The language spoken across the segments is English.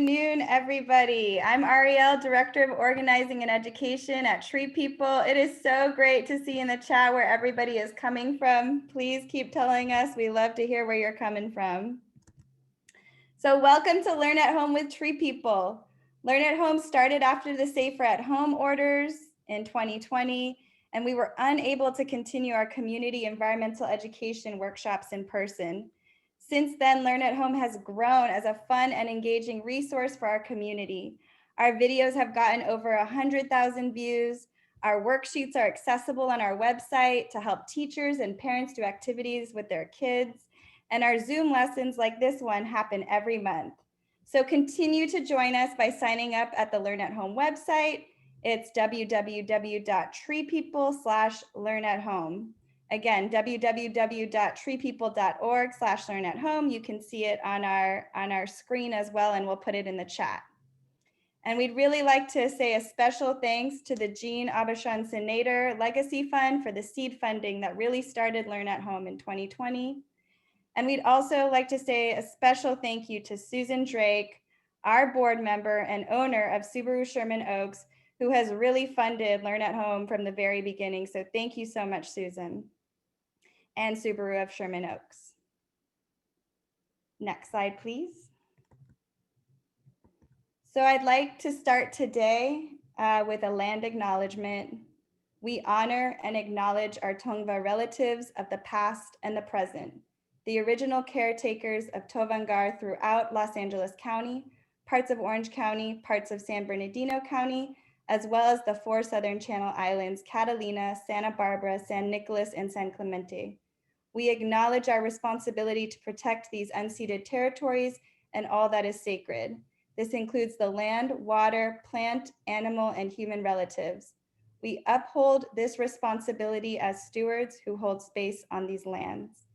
Afternoon, everybody. I'm Ariel, Director of Organizing and Education at TreePeople. It is so great to see in the chat where everybody is coming from. Please keep telling us. We love to hear where you're coming from. So welcome to Learn at Home with TreePeople. Learn at Home started after the Safer at Home orders in 2020, and we were unable to continue our community environmental education workshops in person. Since then, Learn at Home has grown as a fun and engaging resource for our community. Our videos have gotten over 100,000 views. Our worksheets are accessible on our website to help teachers and parents do activities with their kids. And our Zoom lessons like this one happen every month. So continue to join us by signing up at the Learn at Home website. It's www.treepeople.com/learnathome. Again, www.treepeople.org/learnathome. You can see it on our screen as well, and we'll put it in the chat. And we'd really like to say a special thanks to the Jean Abishon-Senator Legacy Fund for the seed funding that really started Learn at Home in 2020. And we'd also like to say a special thank you to Susan Drake, our board member and owner of Subaru Sherman Oaks, who has really funded Learn at Home from the very beginning. So thank you so much, Susan, and Subaru of Sherman Oaks. Next slide, please. So I'd like to start today with a land acknowledgement. We honor and acknowledge our Tongva relatives of the past and the present, the original caretakers of Tovangar throughout Los Angeles County, parts of Orange County, parts of San Bernardino County, as well as the 4 Southern Channel Islands, Catalina, Santa Barbara, San Nicolas, and San Clemente. We acknowledge our responsibility to protect these unceded territories and all that is sacred. This includes the land, water, plant, animal, and human relatives. We uphold this responsibility as stewards who hold space on these lands.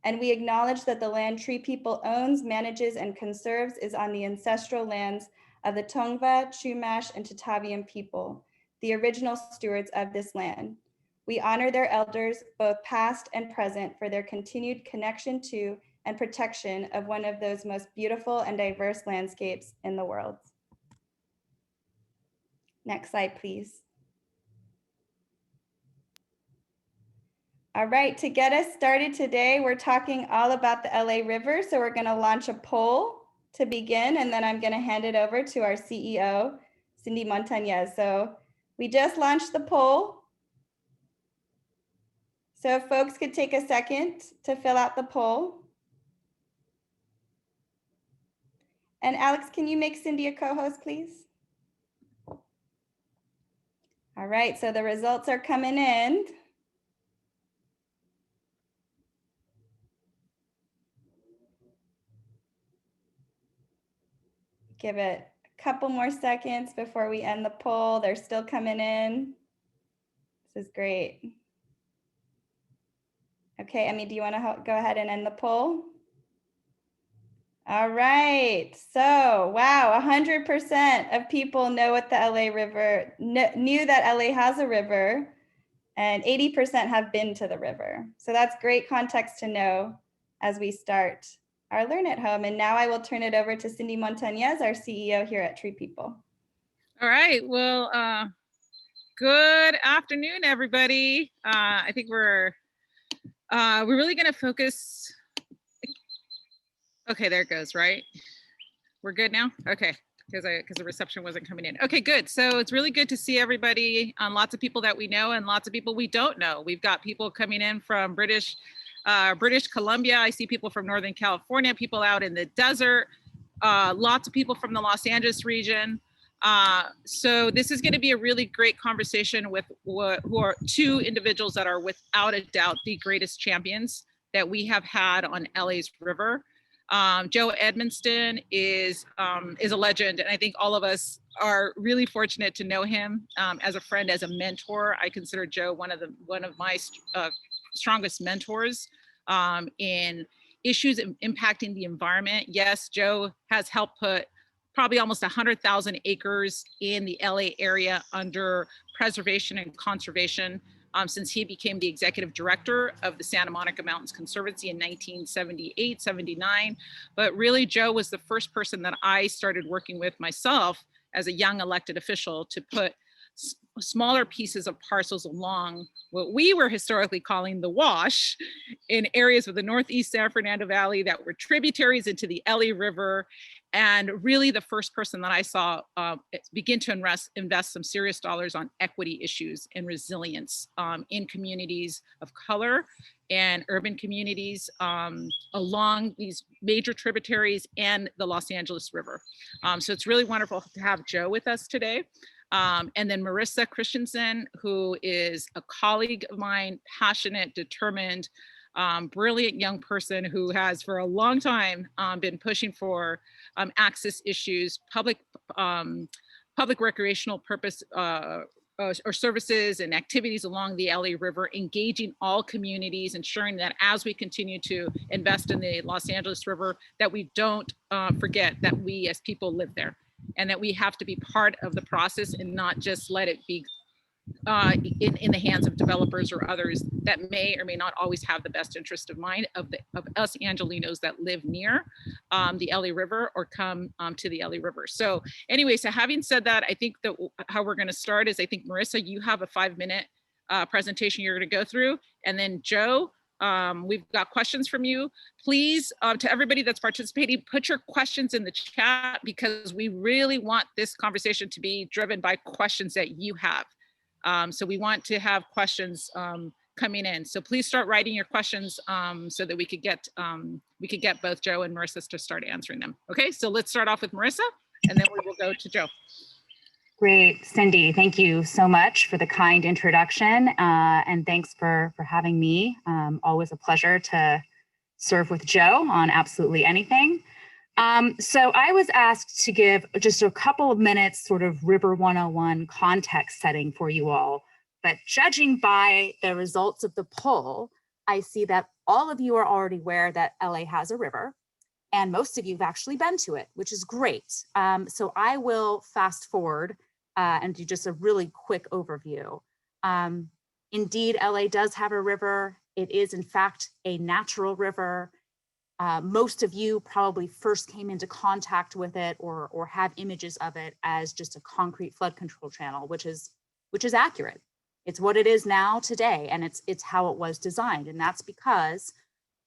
And we acknowledge that the land TreePeople owns, manages, and conserves is on the ancestral lands of the Tongva, Chumash, and Tataviam people, the original stewards of this land. We honor their elders, both past and present, for their continued connection to and protection of one of those most beautiful and diverse landscapes in the world. Next slide, please. All right, to get us started today, we're talking all about the LA River. So we're gonna launch a poll to begin, and then I'm gonna hand it over to our CEO, Cindy Montañez. So we just launched the poll. So if folks could take a second to fill out the poll. And Alex, can you make Cindy a co-host, please? All right, so the results are coming in. Give it a couple more seconds before we end the poll. They're still coming in. This is great. Okay, Emmy, do you want to go ahead and end the poll? All right, so wow, 100% of people know what the LA River, knew that LA has a river, and 80% have been to the river. So that's great context to know as we start our Learn at Home. And now I will turn it over to Cindy Montañez, our CEO here at TreePeople. All right, well, good afternoon, everybody. I think we're really gonna focus. Okay, there it goes, right? We're good now? Okay, because the reception wasn't coming in. Okay, good. So it's really good to see everybody, lots of people that we know and lots of people we don't know. We've got people coming in from British Columbia. I see people from Northern California, people out in the desert, lots of people from the Los Angeles region. So this is going to be a really great conversation with who are 2 individuals that are without a doubt the greatest champions that we have had on LA's river. Joe Edmiston is a legend, and I think all of us are really fortunate to know him as a friend, as a mentor. I consider Joe one of my strongest mentors in issues impacting the environment. Yes, Joe has helped put probably almost 100,000 acres in the LA area under preservation and conservation since he became the executive director of the Santa Monica Mountains Conservancy in 1978, 79. But really, Joe was the first person that I started working with myself as a young elected official to put smaller pieces of parcels along what we were historically calling the wash in areas of the Northeast San Fernando Valley that were tributaries into the LA River. And really the first person that I saw begin to invest some serious dollars on equity issues and resilience in communities of color and urban communities along these major tributaries and the Los Angeles River. So it's really wonderful to have Joe with us today. And then Marissa Christiansen, who is a colleague of mine, passionate, determined, brilliant young person who has for a long time been pushing for access issues, public recreational purpose or services and activities along the LA River, engaging all communities, ensuring that as we continue to invest in the Los Angeles River, that we don't forget that we as people live there, and that we have to be part of the process and not just let it be in the hands of developers or others that may or may not always have the best interest of mind of us Angelinos that live near the LA River or come to the LA River. So anyway, so having said that, I think that how we're going to start is, I think, Marissa, you have a 5-minute presentation you're going to go through, and then Joe, we've got questions from you. Please, to everybody that's participating, put your questions in the chat, because we really want this conversation to be driven by questions that you have. So we want to have questions coming in. So please start writing your questions so that we could get both Joe and Marissa to start answering them. Okay, so let's start off with Marissa, and then we will go to Joe. Great, Cindy, thank you so much for the kind introduction, and thanks for having me. Always a pleasure to serve with Joe on absolutely anything. So I was asked to give just a couple of minutes sort of River 101 context setting for you all, but judging by the results of the poll, I see that all of you are already aware that LA has a river, and most of you have actually been to it, which is great. So I will fast forward and do just a really quick overview. Indeed, LA does have a river. It is in fact a natural river. Most of you probably first came into contact with it or have images of it as just a concrete flood control channel, which is accurate. It's what it is now today, and it's how it was designed. And that's because,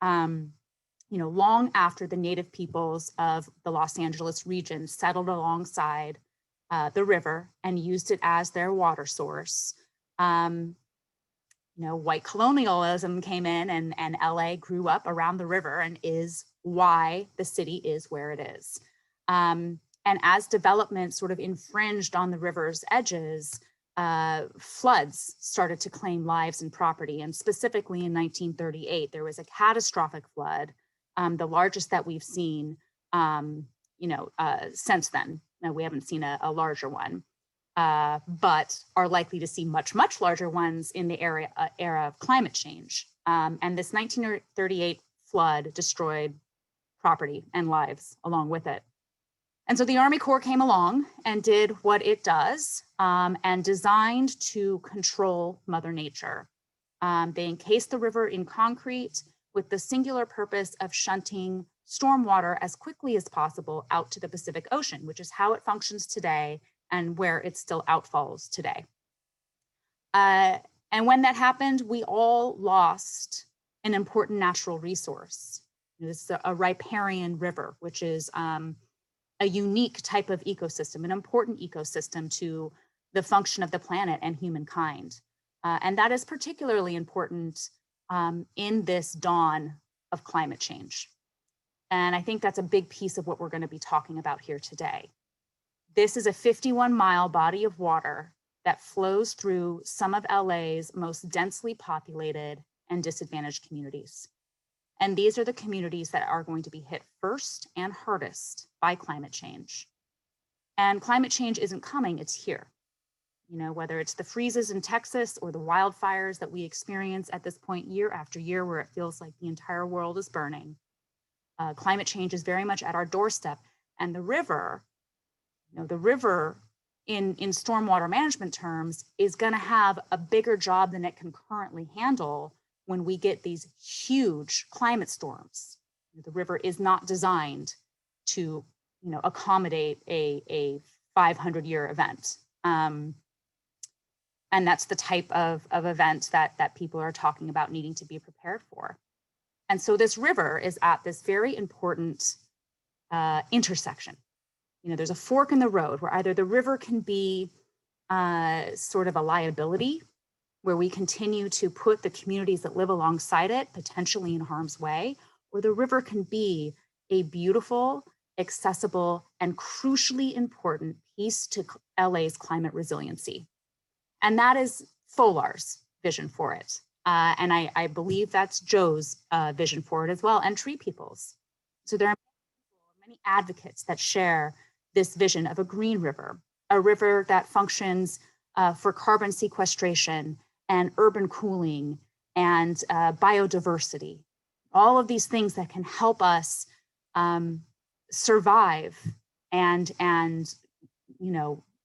long after the native peoples of the Los Angeles region settled alongside the river and used it as their water source, white colonialism came in, and LA grew up around the river and is why the city is where it is. And as development sort of infringed on the river's edges, floods started to claim lives and property. And specifically in 1938, there was a catastrophic flood, the largest that we've seen, since then. Now, we haven't seen a larger one. But are likely to see much, much larger ones in the era of climate change. And this 1938 flood destroyed property and lives along with it. And so the Army Corps came along and did what it does and designed to control Mother Nature. They encased the river in concrete with the singular purpose of shunting stormwater as quickly as possible out to the Pacific Ocean, which is how it functions today and where it still outfalls today. And when that happened, we all lost an important natural resource. This is a riparian river, which is a unique type of ecosystem, an important ecosystem to the function of the planet and humankind. And that is particularly important in this dawn of climate change. And I think that's a big piece of what we're going to be talking about here today. This is a 51-mile body of water that flows through some of LA's most densely populated and disadvantaged communities. And these are the communities that are going to be hit first and hardest by climate change. And climate change isn't coming, it's here. Whether it's the freezes in Texas or the wildfires that we experience at this point year after year, where it feels like the entire world is burning. Climate change is very much at our doorstep, and the river in stormwater management terms, is going to have a bigger job than it can currently handle when we get these huge climate storms. The river is not designed to, accommodate a 500-year event. And that's the type of event that people are talking about needing to be prepared for. And so this river is at this very important intersection. There's a fork in the road where either the river can be sort of a liability, where we continue to put the communities that live alongside it potentially in harm's way, or the river can be a beautiful, accessible, and crucially important piece to LA's climate resiliency. And that is FOLAR's vision for it. And I believe that's Joe's vision for it as well, and TreePeople's. So there are many advocates that share this vision of a green river, a river that functions for carbon sequestration and urban cooling and biodiversity, all of these things that can help us survive and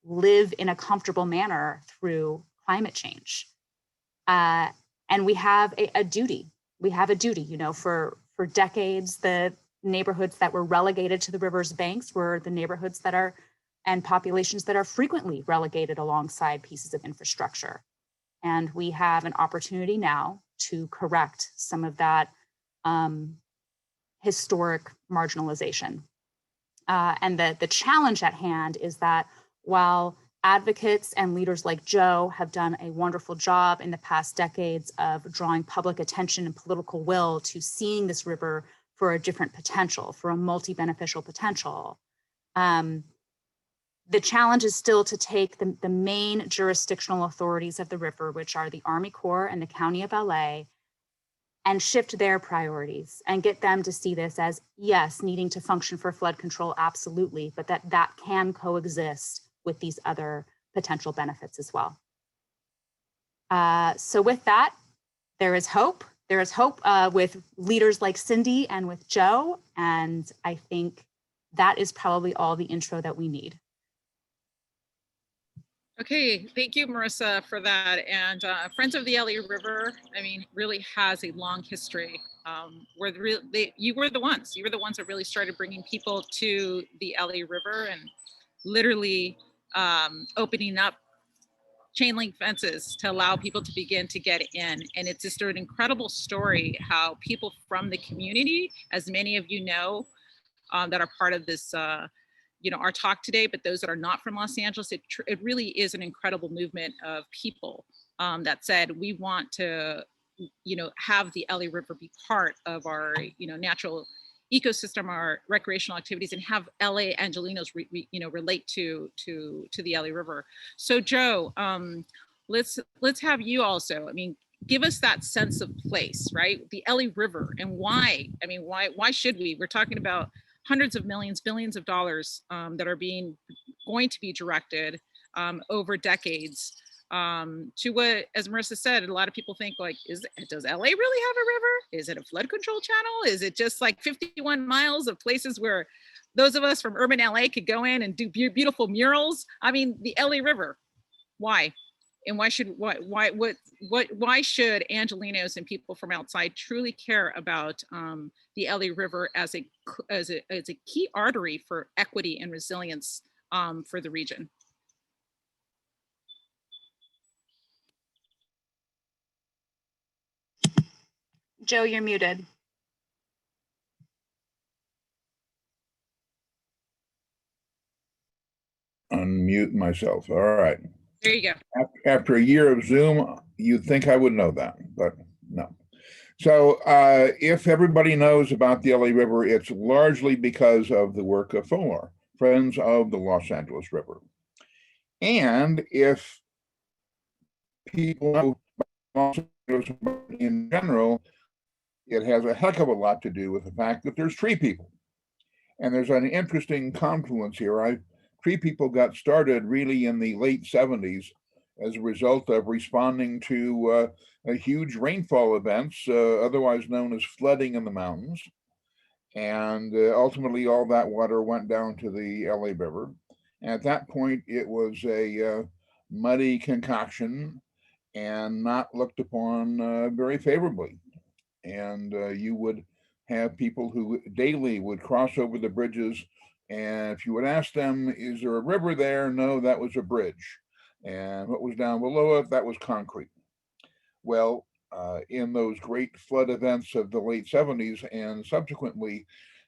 live in a comfortable manner through climate change. And we have a duty. We have a duty, for decades, the neighborhoods that were relegated to the river's banks were the neighborhoods that are, and populations that are frequently relegated alongside pieces of infrastructure. And we have an opportunity now to correct some of that historic marginalization. And the challenge at hand is that while advocates and leaders like Joe have done a wonderful job in the past decades of drawing public attention and political will to seeing this river for a different potential, for a multi-beneficial potential, the challenge is still to take the main jurisdictional authorities of the river, which are the Army Corps and the County of LA, and shift their priorities and get them to see this as, yes, needing to function for flood control, absolutely, but that can coexist with these other potential benefits as well. So with that, there is hope. There is hope with leaders like Cindy and with Joe, and I think that is probably all the intro that we need. Okay, thank you, Marissa, for that. And Friends of the LA River, really has a long history. You were the ones that really started bringing people to the LA River and literally opening up chain link fences to allow people to begin to get in. And it's just an incredible story how people from the community, as many of you know, that are part of this our talk today, but those that are not from Los Angeles, it really is an incredible movement of people that said, we want to, have the LA River be part of our, natural ecosystem, our recreational activities, and have LA Angelinos, relate to the LA River. So Joe, let's have you also, give us that sense of place, right? The LA River and why, why should we? We're talking about hundreds of millions, billions of dollars that are going to be directed over decades to what, as Marissa said, a lot of people think like, does LA really have a river? Is it a flood control channel? Is it just like 51 miles of places where those of us from urban LA could go in and do beautiful murals? The LA River, why? And why should Angelinos and people from outside truly care about the LA River as a key artery for equity and resilience for the region? Joe, you're muted. Unmute myself. All right. There you go. After a year of Zoom, you'd think I would know that, but no. So if everybody knows about the LA River, it's largely because of the work of FOLAR, Friends of the Los Angeles River. And if people know Los Angeles in general, it has a heck of a lot to do with the fact that there's TreePeople. And there's an interesting confluence here. TreePeople got started really in the late 70s as a result of responding to huge rainfall events, otherwise known as flooding in the mountains. And ultimately all that water went down to the LA River. At that point, it was a muddy concoction and not looked upon very favorably. And you would have people who daily would cross over the bridges. And if you would ask them, is there a river there? No, that was a bridge. And what was down below it? That was concrete. Well, in those great flood events of the late 70s and subsequently,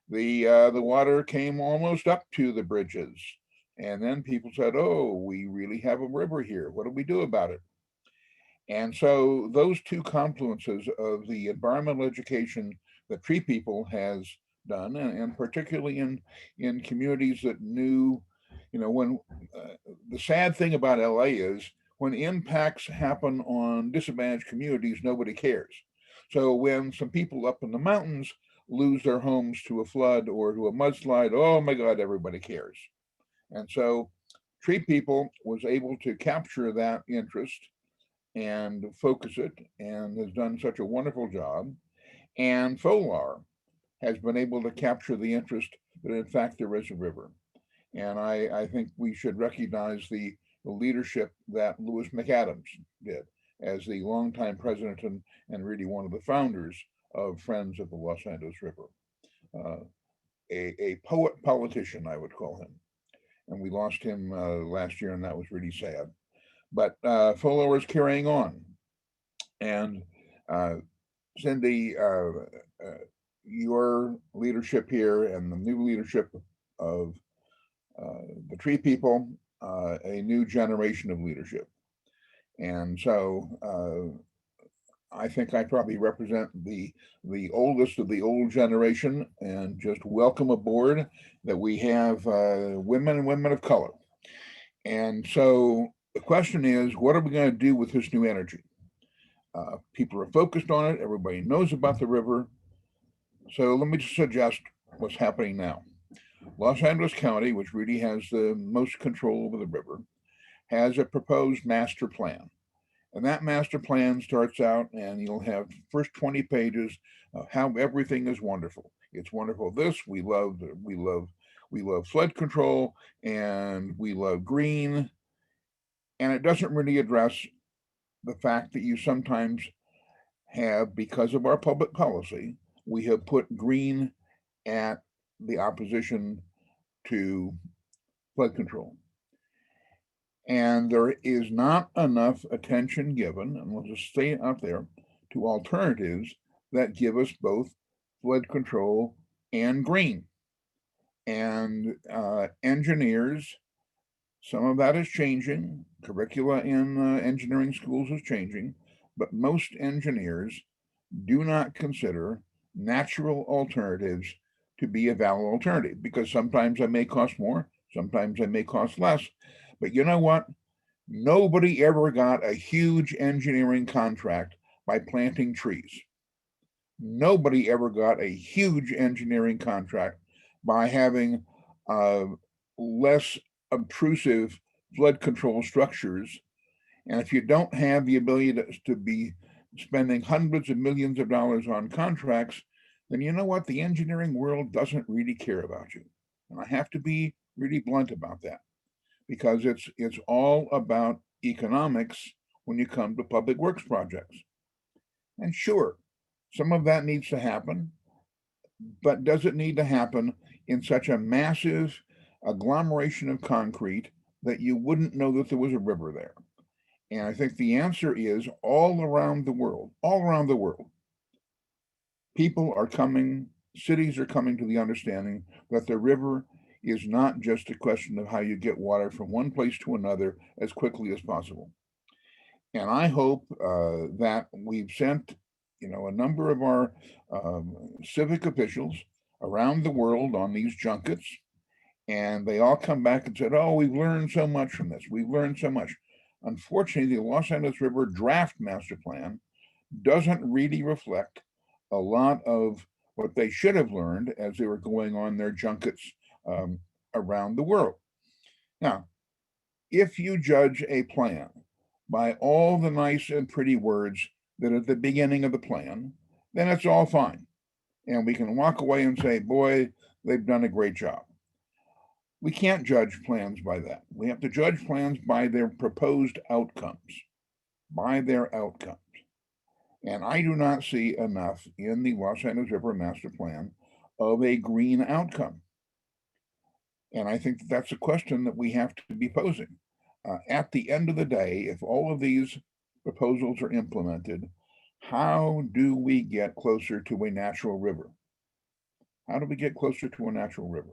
the water came almost up to the bridges. And then people said, oh, we really have a river here. What do we do about it? And so those two confluences of the environmental education that TreePeople has done, and particularly in communities that knew, when the sad thing about LA is when impacts happen on disadvantaged communities, nobody cares. So when some people up in the mountains lose their homes to a flood or to a mudslide, oh my God, everybody cares. And so TreePeople was able to capture that interest and focus it, and has done such a wonderful job. And FOLAR has been able to capture the interest that in fact there is a river. And I think we should recognize the leadership that Lewis McAdams did as the longtime president and really one of the founders of Friends of the Los Angeles River. A poet politician, I would call him. And we lost him last year, and that was really sad. But FOLAR is carrying on. And Cindy, your leadership here and the new leadership of the TreePeople, a new generation of leadership. And so I think I probably represent the oldest of the old generation, and just welcome aboard that we have women and women of color. And so the question is, what are we going to do with this new energy? People are focused on it. Everybody knows about the river. So let me just suggest what's happening now. Los Angeles County, which really has the most control over the river, has a proposed master plan. And that master plan starts out, and you'll have first 20 pages of how everything is wonderful. It's wonderful. We love flood control, and we love green. And it doesn't really address the fact that you sometimes have, because of our public policy, we have put green at the opposition to flood control. And there is not enough attention given, and we'll just stay out there, to alternatives that give us both flood control and green. And engineers, some of that is changing. Curricula in engineering schools is changing, but most engineers do not consider natural alternatives to be a valid alternative, because sometimes they may cost more, sometimes they may cost less. But you know what? Nobody ever got a huge engineering contract by planting trees. Nobody ever got a huge engineering contract by having less obtrusive flood control structures. And if you don't have the ability to be spending hundreds of millions of dollars on contracts, then you know what? The engineering world doesn't really care about you. And I have to be really blunt about that, because it's all about economics when you come to public works projects. And sure, some of that needs to happen, but does it need to happen in such a massive agglomeration of concrete that you wouldn't know that there was a river there? And I think the answer is all around the world, people are coming, cities are coming to the understanding that the river is not just a question of how you get water from one place to another as quickly as possible. And I hope that we've sent, a number of our civic officials around the world on these junkets, and they all come back and said, oh, we've learned so much from this. We've learned so much. Unfortunately, the Los Angeles River Draft Master Plan doesn't really reflect a lot of what they should have learned as they were going on their junkets around the world. Now, if you judge a plan by all the nice and pretty words that are at the beginning of the plan, then it's all fine. And we can walk away and say, boy, they've done a great job. We can't judge plans by that. We have to judge plans by their proposed outcomes, by their outcomes. And I do not see enough in the Los Angeles River Master Plan of a green outcome. And I think that's a question that we have to be posing. At the end of the day, if all of these proposals are implemented, how do we get closer to a natural river? How do we get closer to a natural river?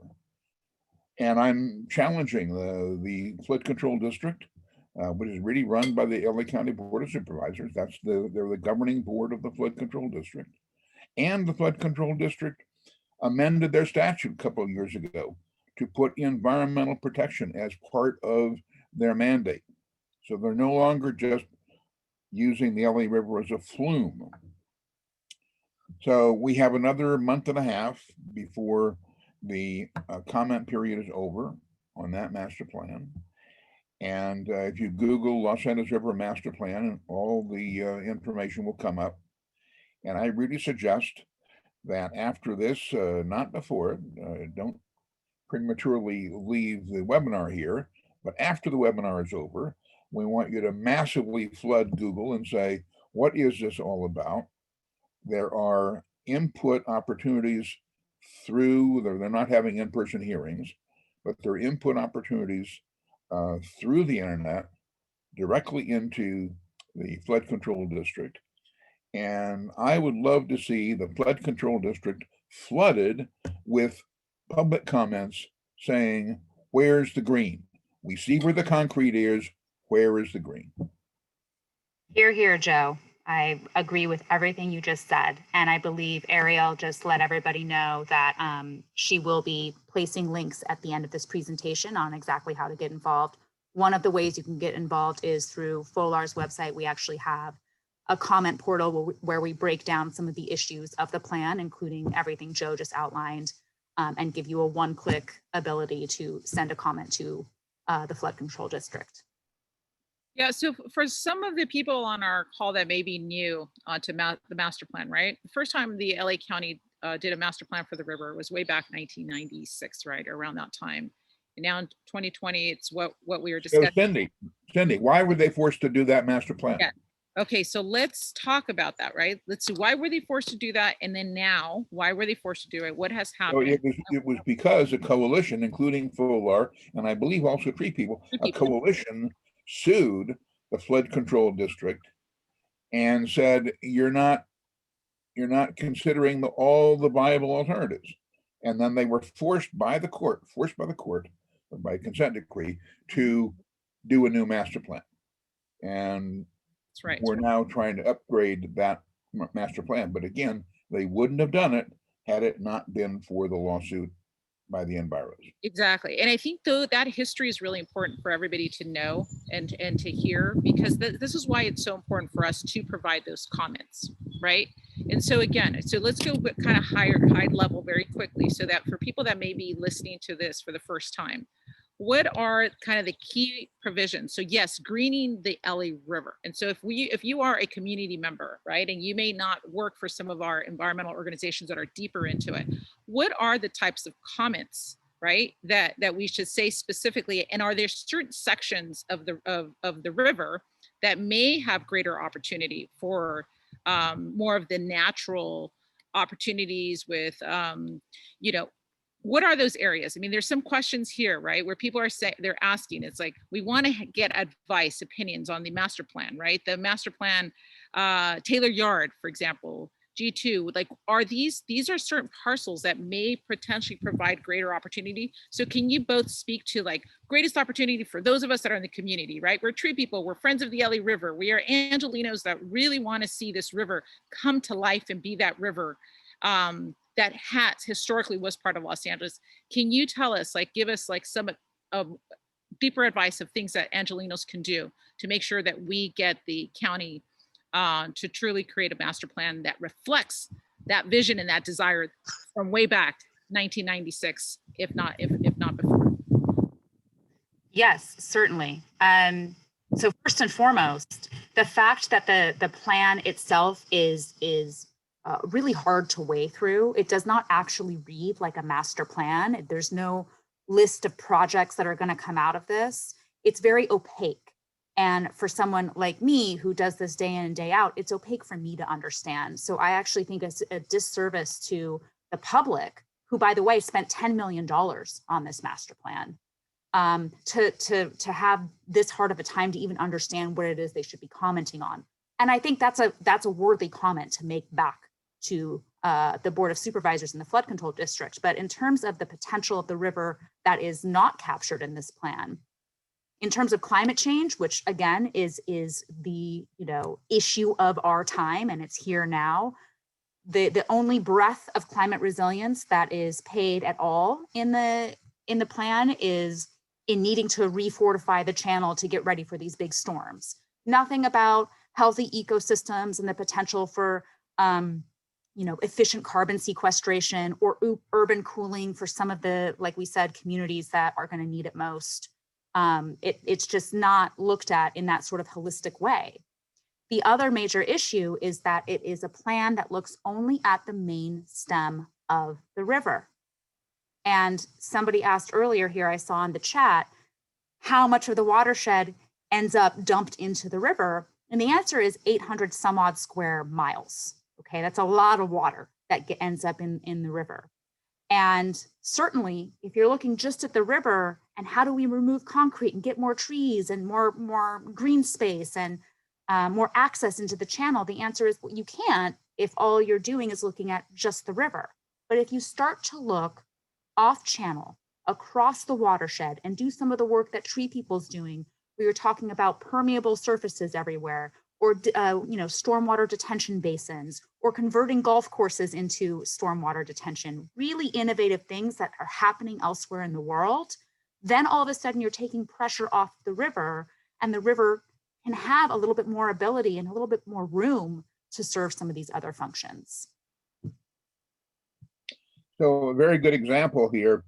And I'm challenging the flood control district, which is really run by the LA County Board of Supervisors. They're the governing board of the flood control district. And the flood control district amended their statute a couple of years ago to put environmental protection as part of their mandate. So they're no longer just using the LA River as a flume. So we have another month and a half before the comment period is over on that master plan. And if you Google Los Angeles River Master Plan, all the information will come up. And I really suggest that after this, not before, don't prematurely leave the webinar here, but after the webinar is over, we want you to massively flood Google and say, what is this all about? There are input opportunities through, they're not having in-person hearings, but there are input opportunities through the internet directly into the flood control district. And I would love to see the flood control district flooded with public comments saying, where's the green? We see where the concrete is, where is the green? Hear, hear, Joe. I agree with everything you just said. And I believe Ariel just let everybody know that she will be placing links at the end of this presentation on exactly how to get involved. One of the ways you can get involved is through FOLAR's website. We actually have a comment portal where we break down some of the issues of the plan, including everything Joe just outlined, and give you a one-click ability to send a comment to the flood control district. Yeah, so for some of the people on our call that may be new to the master plan, right? The first time the LA County did a master plan for the river was way back 1996, right? Around that time. And now in 2020, it's what we were discussing. So Cindy, why were they forced to do that master plan? Yeah. Okay, so let's talk about that, right? Let's see, why were they forced to do that? And then now, why were they forced to do it? What has happened? So it was because a coalition, including FOLAR, and I believe also TreePeople, a coalition sued the flood control district and said, you're not considering all the viable alternatives. And then they were forced by the court, or by consent decree, to do a new master plan. And that's right. We're now trying to upgrade that master plan. But again, they wouldn't have done it had it not been for the lawsuit by the enviros. Exactly. And I think though that history is really important for everybody to know and to hear, because this is why it's so important for us to provide those comments, right? And so again, so let's go kind of high level very quickly, so that for people that may be listening to this for the first time, what are kind of the key provisions? So yes, greening the LA River. And so if you are a community member, right, and you may not work for some of our environmental organizations that are deeper into it, what are the types of comments, right, that we should say specifically? And are there certain sections of the river that may have greater opportunity for more of the natural opportunities with, you know, what are those areas? I mean, there's some questions here, right, where people are saying, they're asking, it's like, we want to get advice, opinions on the master plan, right? The master plan, Taylor Yard, for example, G2, like, are these are certain parcels that may potentially provide greater opportunity. So can you both speak to like greatest opportunity for those of us that are in the community, right? We're tree people, we're friends of the LA River. We are Angelinos that really want to see this river come to life and be that river that historically was part of Los Angeles. Can you tell us, like, give us like some deeper advice of things that Angelinos can do to make sure that we get the county to truly create a master plan that reflects that vision and that desire from way back 1996, if not before? Yes, certainly. So first and foremost, the fact that the plan itself is really hard to weigh through. It does not actually read like a master plan. There's no list of projects that are going to come out of this, it's very opaque. And for someone like me who does this day in and day out, it's opaque for me to understand. So I actually think it's a disservice to the public, who, by the way, spent $10 million on this master plan, to have this hard of a time to even understand what it is they should be commenting on. And I think that's a worthy comment to make back to the Board of Supervisors in the flood control district. But in terms of the potential of the river that is not captured in this plan, in terms of climate change, which again is the issue of our time, and it's here now, the only breath of climate resilience that is paid at all in the plan is in needing to refortify the channel to get ready for these big storms. Nothing about healthy ecosystems and the potential for efficient carbon sequestration or urban cooling for some of the, like we said, communities that are going to need it most. It's just not looked at in that sort of holistic way. The other major issue is that it is a plan that looks only at the main stem of the river. And somebody asked earlier here, I saw in the chat, how much of the watershed ends up dumped into the river? And the answer is 800 some odd square miles. Okay, that's a lot of water that ends up in the river. And certainly, if you're looking just at the river and how do we remove concrete and get more trees and more green space and more access into the channel, the answer is, well, you can't if all you're doing is looking at just the river. But if you start to look off channel across the watershed and do some of the work that TreePeople's doing, where you're talking about permeable surfaces everywhere, or stormwater detention basins, or converting golf courses into stormwater detention, really innovative things that are happening elsewhere in the world, then all of a sudden you're taking pressure off the river, and the river can have a little bit more ability and a little bit more room to serve some of these other functions. So a very good example here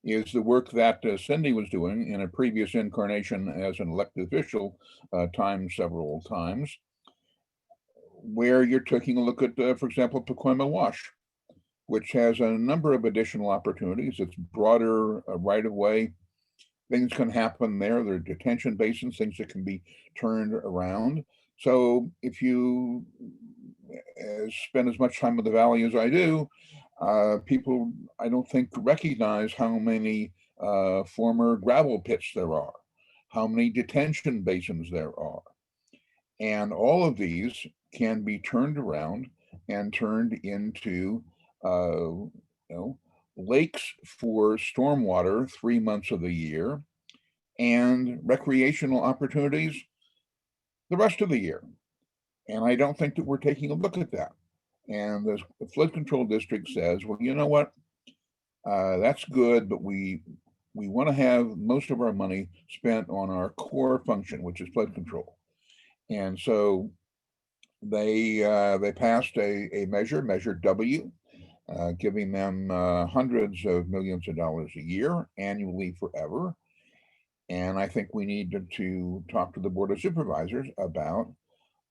is the work that Cindy was doing in a previous incarnation as an elected official, several times, where you're taking a look at, for example, Pacoima Wash, which has a number of additional opportunities. It's broader right-of-way. Things can happen there. There are detention basins, things that can be turned around. So if you spend as much time in the valley as I do, people, I don't think, recognize how many former gravel pits there are, how many detention basins there are. And all of these can be turned around and turned into lakes for stormwater 3 months of the year, and recreational opportunities the rest of the year. And I don't think that we're taking a look at that. And the flood control district says, well, you know what? That's good, but we want to have most of our money spent on our core function, which is flood control. And so they passed a measure W, giving them hundreds of millions of dollars a year, annually, forever. And I think we need to talk to the Board of Supervisors about,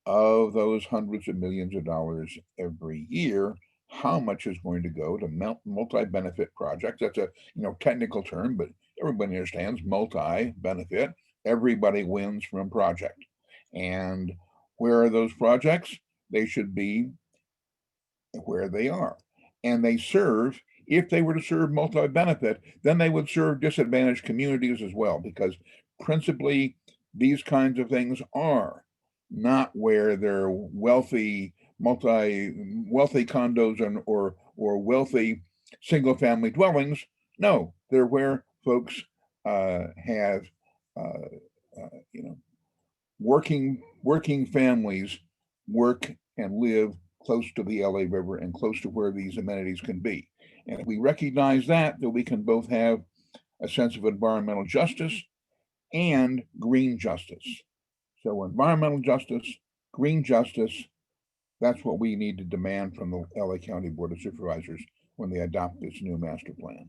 of those hundreds of millions of dollars every year, how much is going to go to multi-benefit projects. That's a technical term, but everybody understands multi-benefit. Everybody wins from a project. And where are those projects? They should be where they are. And they serve, if they were to serve multi-benefit, then they would serve disadvantaged communities as well, because principally these kinds of things are not where they're wealthy condos or wealthy single family dwellings. No, they're where folks have working families work and live close to the LA River and close to where these amenities can be. And if we recognize that we can both have a sense of environmental justice and green justice. So environmental justice, green justice, that's what we need to demand from the LA County Board of Supervisors when they adopt this new master plan.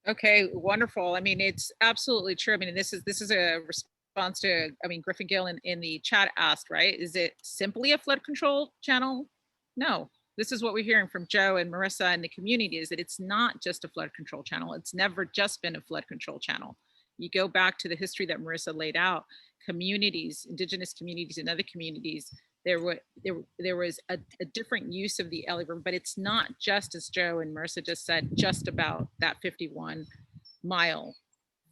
Okay, wonderful. I mean, it's absolutely true. I mean, this is a response to, Griffin Gill in the chat asked, right? Is it simply a flood control channel? No, this is what we're hearing from Joe and Marissa and the community, is that it's not just a flood control channel. It's never just been a flood control channel. You go back to the history that Marissa laid out, communities, indigenous communities and other communities, there was a different use of the Ellie River, but it's not just, as Joe and Marissa just said, just about that 51-mile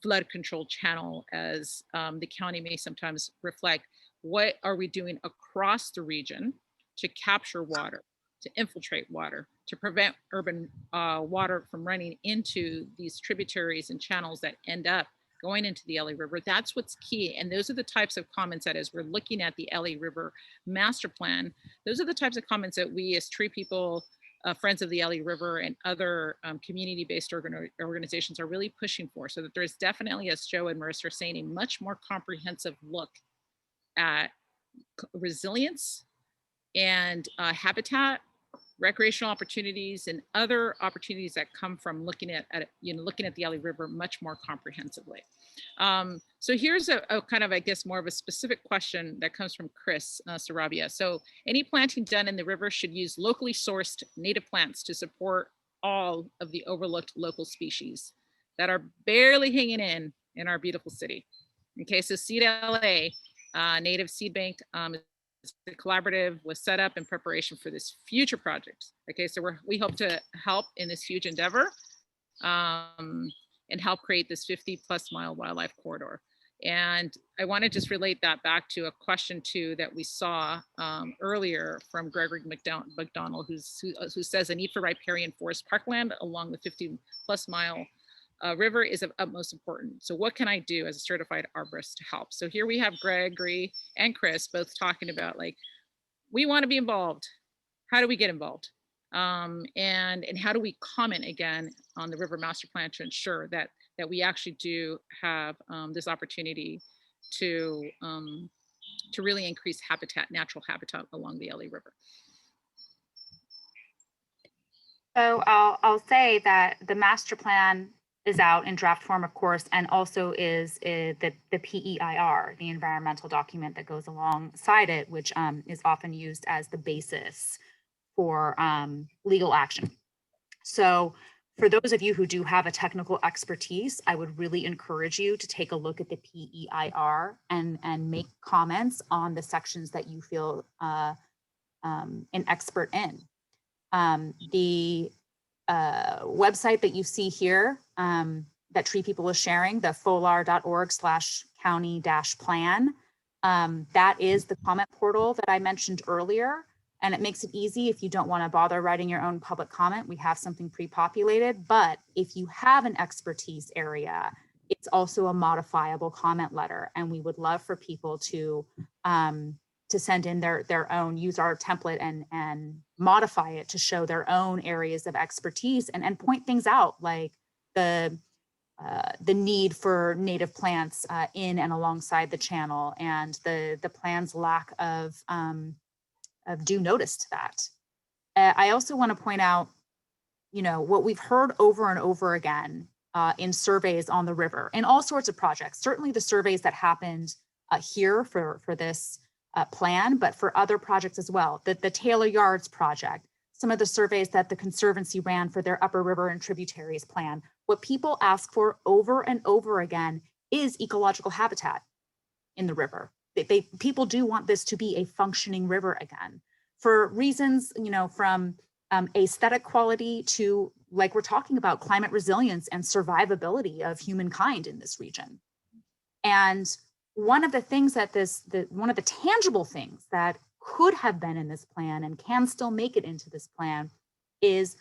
flood control channel as the county may sometimes reflect. What are we doing across the region to capture water, to infiltrate water, to prevent urban water from running into these tributaries and channels that end up going into the Ellie River? That's what's key. And those are the types of comments that, as we're looking at the Ellie River master plan, those are the types of comments that we as Tree People, Friends of the Ellie River, and other community-based organizations are really pushing for, so that there's definitely, as Joe and Marissa are saying, a much more comprehensive look at resilience and habitat, recreational opportunities, and other opportunities that come from looking at the Ellie River much more comprehensively. So here's a kind of, I guess, more of a specific question that comes from Chris Sarabia. So any planting done in the river should use locally sourced native plants to support all of the overlooked local species that are barely hanging in our beautiful city. Okay, so Seed LA, Native Seed Bank, the collaborative was set up in preparation for this future project. Okay, so we hope to help in this huge endeavor and help create this 50-plus-mile wildlife corridor. And I want to just relate that back to a question too that we saw earlier from Gregory McDonald, who says a need for riparian forest parkland along the 50-plus-mile river is of utmost importance. So what can I do as a certified arborist to help? So here we have Gregory and Chris both talking about, like, we want to be involved. How do we get involved? And how do we comment again on the river master plan to ensure that we actually do have this opportunity to really increase habitat, natural habitat along the Ellie River? So I'll say that the master plan is out in draft form, of course, and also is the PEIR, the environmental document that goes alongside it, which is often used as the basis for legal action. So for those of you who do have a technical expertise, I would really encourage you to take a look at the PEIR and make comments on the sections that you feel an expert in. The website that you see here that Tree People is sharing, the folar.org/county-plan, that is the comment portal that I mentioned earlier. And it makes it easy if you don't want to bother writing your own public comment. We have something pre-populated, but if you have an expertise area, it's also a modifiable comment letter. And we would love for people to send in their own, use our template and modify it to show their own areas of expertise and point things out, like the need for native plants in and alongside the channel, and the plan's lack of due notice to that. I also want to point out, what we've heard over and over again in surveys on the river, in all sorts of projects, certainly the surveys that happened here for this plan, but for other projects as well. The Taylor Yards project, some of the surveys that the Conservancy ran for their upper river and tributaries plan. What people ask for over and over again is ecological habitat in the river. People do want this to be a functioning river again, for reasons, from aesthetic quality to, like we're talking about, climate resilience and survivability of humankind in this region. And one of the things that one of the tangible things that could have been in this plan and can still make it into this plan is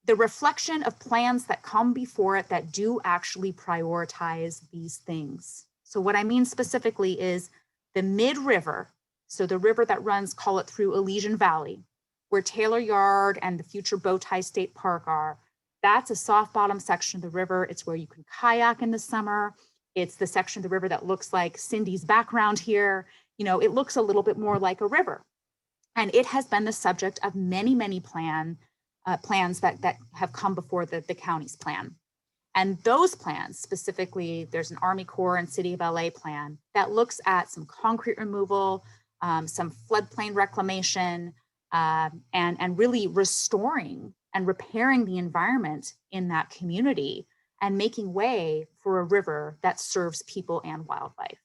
the reflection of plans that come before it that do actually prioritize these things. So what I mean specifically is the mid-river, so the river that runs, call it, through Elysian Valley, where Taylor Yard and the future Bowtie State Park are. That's a soft bottom section of the river. It's where you can kayak in the summer. It's the section of the river that looks like Cindy's background here. It looks a little bit more like a river. And it has been the subject of many, many plans that have come before the county's plan. And those plans, specifically, there's an Army Corps and City of LA plan that looks at some concrete removal, some floodplain reclamation, and really restoring and repairing the environment in that community and making way for a river that serves people and wildlife.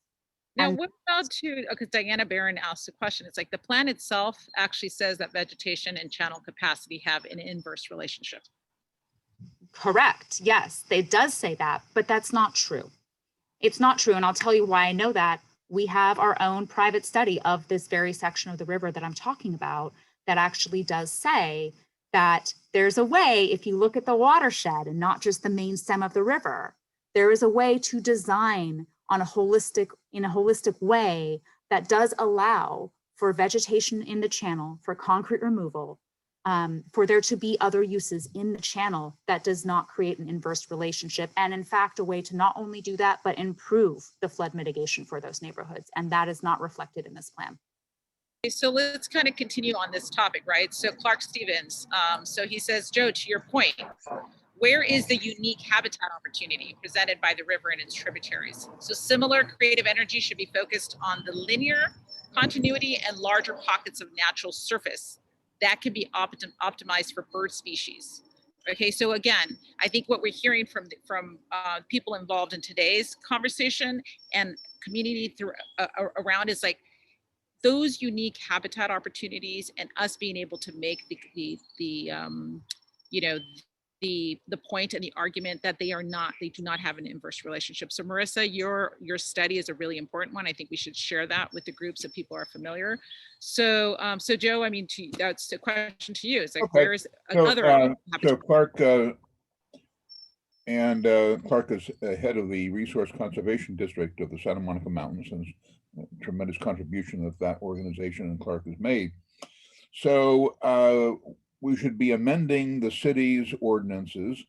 Now, And what about because Diana Barron asked the question, it's like the plan itself actually says that vegetation and channel capacity have an inverse relationship. correct, yes, it does say that, but that's not true. It's not true, and I'll tell you why I know that. We have our own private study of this very section of the river that I'm talking about that actually does say that there's a way, if you look at the watershed and not just the main stem of the river, there is a way to design in a holistic way that does allow for vegetation in the channel, for concrete removal, for there to be other uses in the channel that does not create an inverse relationship. And in fact, a way to not only do that, but improve the flood mitigation for those neighborhoods. And that is not reflected in this plan. Okay, so let's kind of continue on this topic, right? So Clark Stevens, so he says, Joe, to your point, where is the unique habitat opportunity presented by the river and its tributaries? So similar creative energy should be focused on the linear continuity and larger pockets of natural surface that can be optimized for bird species. Okay, so again, I think what we're hearing from people involved in today's conversation and community around is like those unique habitat opportunities and us being able to make the point and the argument that they do not have an inverse relationship. So Marissa, your study is a really important one. I think we should share that with the group so people are familiar. So so Joe, I mean, that's a question to you. It's like, Okay. where's another so Clark Clark is head of the Resource Conservation District of the Santa Monica Mountains, and tremendous contribution that organization and Clark has made. So we should be amending the city's ordinances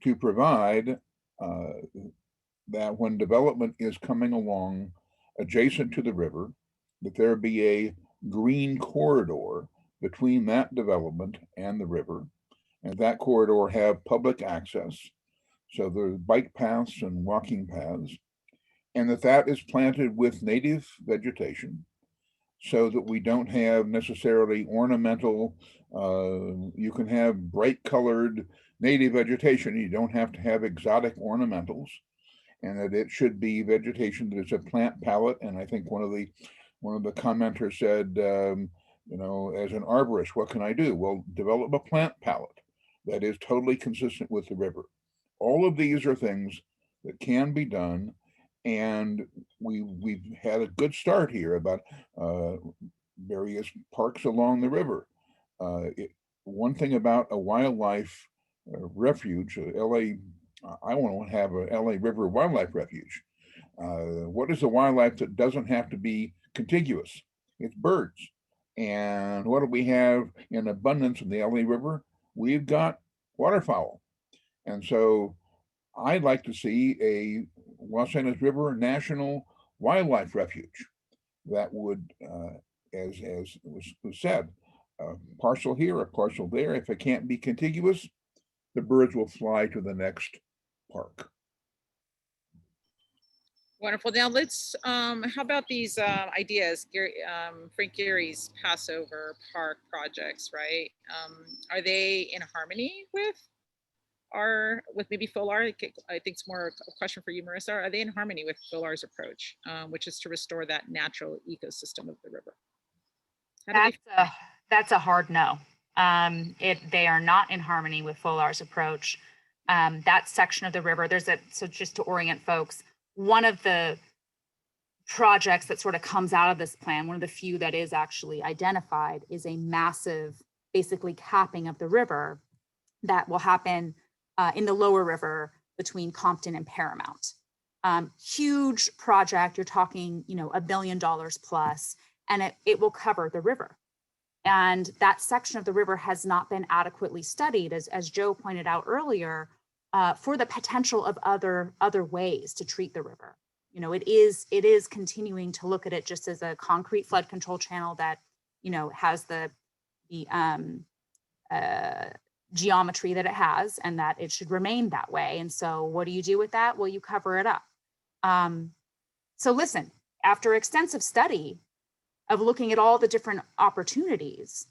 to provide that when development is coming along adjacent to the river, that there be a green corridor between that development and the river, and that corridor have public access. So there's bike paths and walking paths, and that is planted with native vegetation so that we don't have necessarily ornamental, you can have bright colored native vegetation. You don't have to have exotic ornamentals, and that it should be vegetation that is a plant palette. And I think one of the commenters said, you know, as an arborist, what can I do? Well, develop a plant palette that is totally consistent with the river. All of these are things that can be done, and we've had a good start here about various parks along the river. One thing about a wildlife refuge, LA, I want to have a LA River Wildlife Refuge. What is a wildlife that doesn't have to be contiguous? It's birds. And what do we have in abundance in the LA River? We've got waterfowl. And so I'd like to see a Los Angeles River National Wildlife Refuge that would, as was said, a parcel here, a parcel there. If it can't be contiguous, the birds will fly to the next park. Wonderful. Now let's, how about these ideas, Frank Geary's Passover Park projects, right? Are they in harmony with maybe FOLAR? I think it's more a question for you, Marissa. Are they in harmony with FOLAR's approach, which is to restore that natural ecosystem of the river? That's a hard no. They are not in harmony with FOLAR's approach. That section of the river, so just to orient folks, one of the projects that sort of comes out of this plan, one of the few that is actually identified, is a massive, basically capping of the river that will happen in the lower river between Compton and Paramount. Huge project, you're talking, you know, $1 billion plus, and it will cover the river. And that section of the river has not been adequately studied, as Joe pointed out earlier, for the potential of other ways to treat the river. You know, it is continuing to look at it just as a concrete flood control channel that, you know, has the geometry that it has, and that it should remain that way. And so what do you do with that? Well, you cover it up. So listen, after extensive study of looking at all the different opportunities,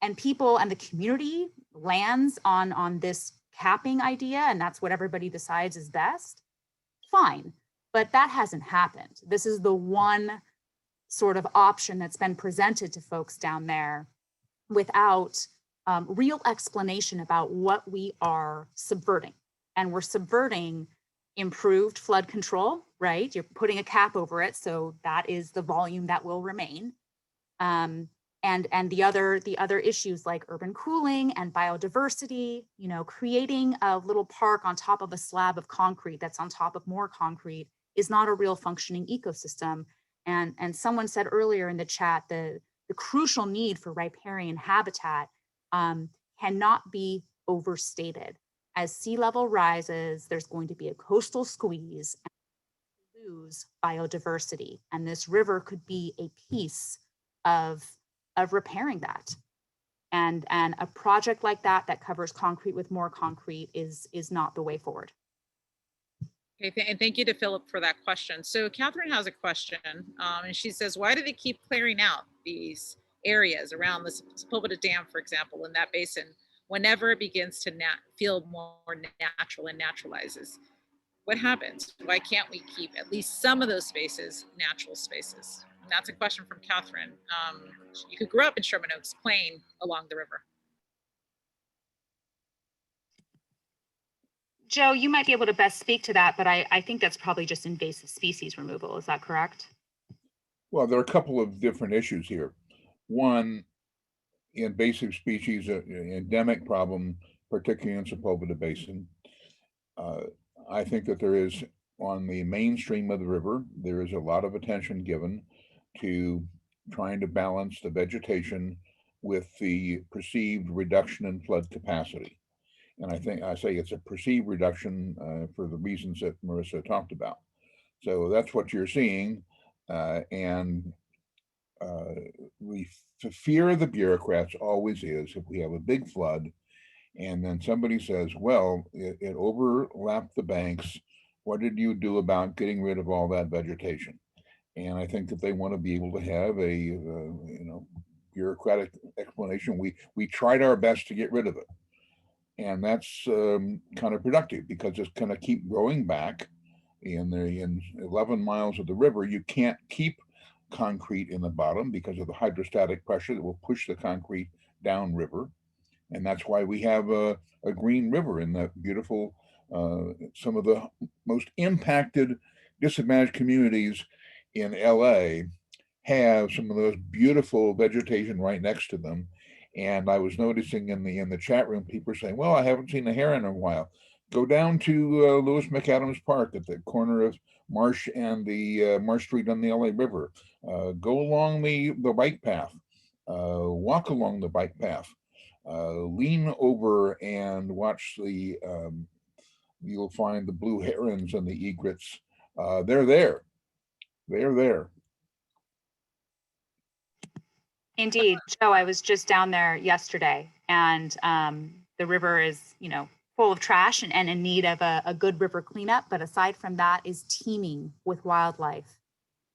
and people and the community lands on this capping idea, and that's what everybody decides is best, fine. But that hasn't happened. This is the one sort of option that's been presented to folks down there without real explanation about what we are subverting. And we're subverting improved flood control, right? You're putting a cap over it, so that is the volume that will remain. And the other issues like urban cooling and biodiversity, you know, creating a little park on top of a slab of concrete that's on top of more concrete is not a real functioning ecosystem. And someone said earlier in the chat, the crucial need for riparian habitat cannot be overstated. As sea level rises, there's going to be a coastal squeeze and lose biodiversity. And this river could be a piece of repairing that. And a project like that that covers concrete with more concrete is not the way forward. Okay, and thank you to Philip for that question. So Catherine has a question, and she says, why do they keep clearing out these areas around the Sepulveda Dam, for example, in that basin, whenever it begins to feel more natural and naturalizes? What happens? Why can't we keep at least some of those spaces natural spaces? And that's a question from Catherine. You could grow up in Sherman Oaks playing along the river. Joe, you might be able to best speak to that, but I think that's probably just invasive species removal. Is that correct? Well, there are a couple of different issues here. One, invasive species, an endemic problem, particularly in Sepulveda Basin. I think that there is, on the mainstream of the river, there is a lot of attention given to trying to balance the vegetation with the perceived reduction in flood capacity. And I say it's a perceived reduction for the reasons that Marissa talked about. So that's what you're seeing. And the fear of the bureaucrats always is, if we have a big flood and then somebody says, well, it overlapped the banks, what did you do about getting rid of all that vegetation? And I think that they want to be able to have a bureaucratic explanation. We tried our best to get rid of it. And that's counterproductive, because it's going to keep growing back. In 11 miles of the river, you can't keep concrete in the bottom because of the hydrostatic pressure that will push the concrete downriver. And that's why we have a green river in the beautiful, some of the most impacted, disadvantaged communities in LA have some of those beautiful vegetation right next to them. And I was noticing in the chat room, people are saying, well, I haven't seen a heron in a while. Go down to Lewis McAdams Park at the corner of Marsh and the Marsh Street on the LA River. Go along the bike path, walk along the bike path, lean over and watch you'll find the blue herons and the egrets. They're there. They're there. Indeed, Joe, I was just down there yesterday, and the river is, full of trash and in need of a good river cleanup. But aside from that, is teeming with wildlife.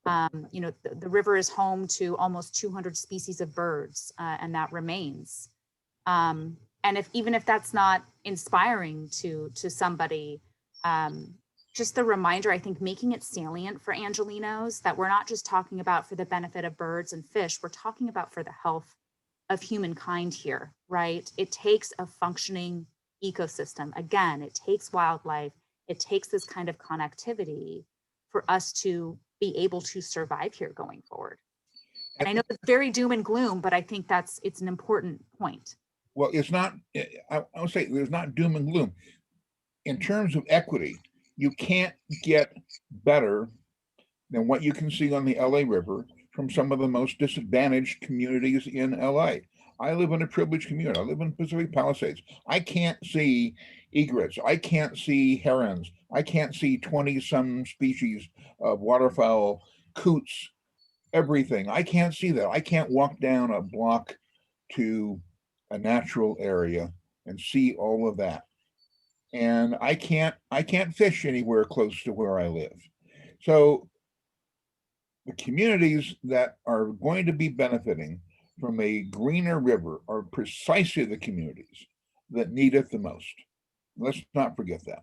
The river is home to almost 200 species of birds, and that remains. And even if that's not inspiring to somebody, just the reminder, I think, making it salient for Angelenos that we're not just talking about for the benefit of birds and fish, we're talking about for the health of humankind here, right? It takes a functioning ecosystem. Again, it takes wildlife, it takes this kind of connectivity for us to be able to survive here going forward. And I know it's very doom and gloom, but I think it's an important point. Well, it's not, I would say there's not doom and gloom. In terms of equity, you can't get better than what you can see on the LA River from some of the most disadvantaged communities in LA. I live in a privileged community. I live in Pacific Palisades. I can't see egrets. I can't see herons. I can't see 20-some species of waterfowl, coots, everything. I can't see that. I can't walk down a block to a natural area and see all of that. And I can't fish anywhere close to where I live. So the communities that are going to be benefiting from a greener river are precisely the communities that need it the most. Let's not forget that.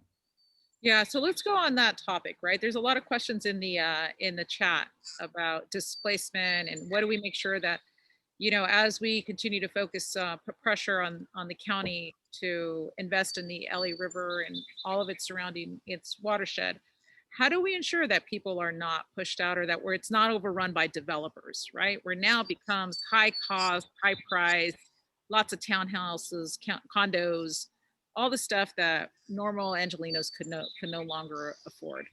Yeah, so let's go on that topic, right? There's a lot of questions in the chat about displacement and what do we make sure that, as we continue to focus, put pressure on the county to invest in the LA River and all of its surrounding its watershed, how do we ensure that people are not pushed out or that it's not overrun by developers, right? Where now it becomes high cost, high price, lots of townhouses, condos, all the stuff that normal Angelinos could no longer afford.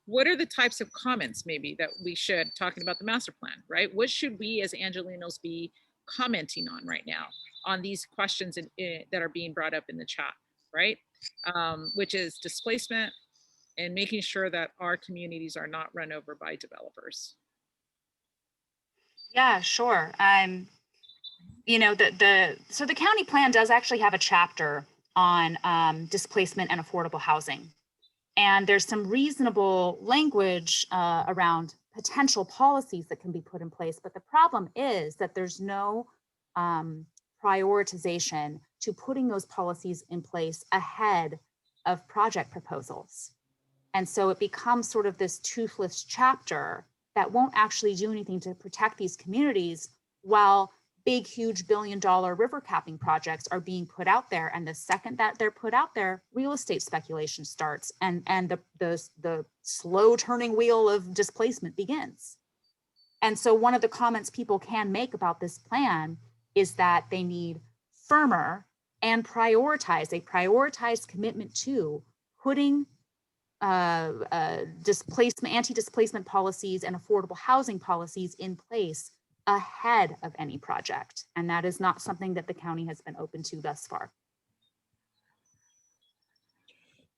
What are the types of comments maybe that we should, talking about the master plan, right? What should we as Angelinos be commenting on right now on these questions that are being brought up in the chat, right? Which is displacement and making sure that our communities are not run over by developers. Yeah, sure. So the county plan does actually have a chapter on displacement and affordable housing. And there's some reasonable language around potential policies that can be put in place. But the problem is that there's no prioritization to putting those policies in place ahead of project proposals. And so it becomes sort of this toothless chapter that won't actually do anything to protect these communities while big, huge billion-dollar river capping projects are being put out there. And the second that they're put out there, real estate speculation starts and the slow turning wheel of displacement begins. And so one of the comments people can make about this plan is that they need firmer and prioritized commitment to putting anti-displacement policies and affordable housing policies in place ahead of any project. And that is not something that the county has been open to thus far.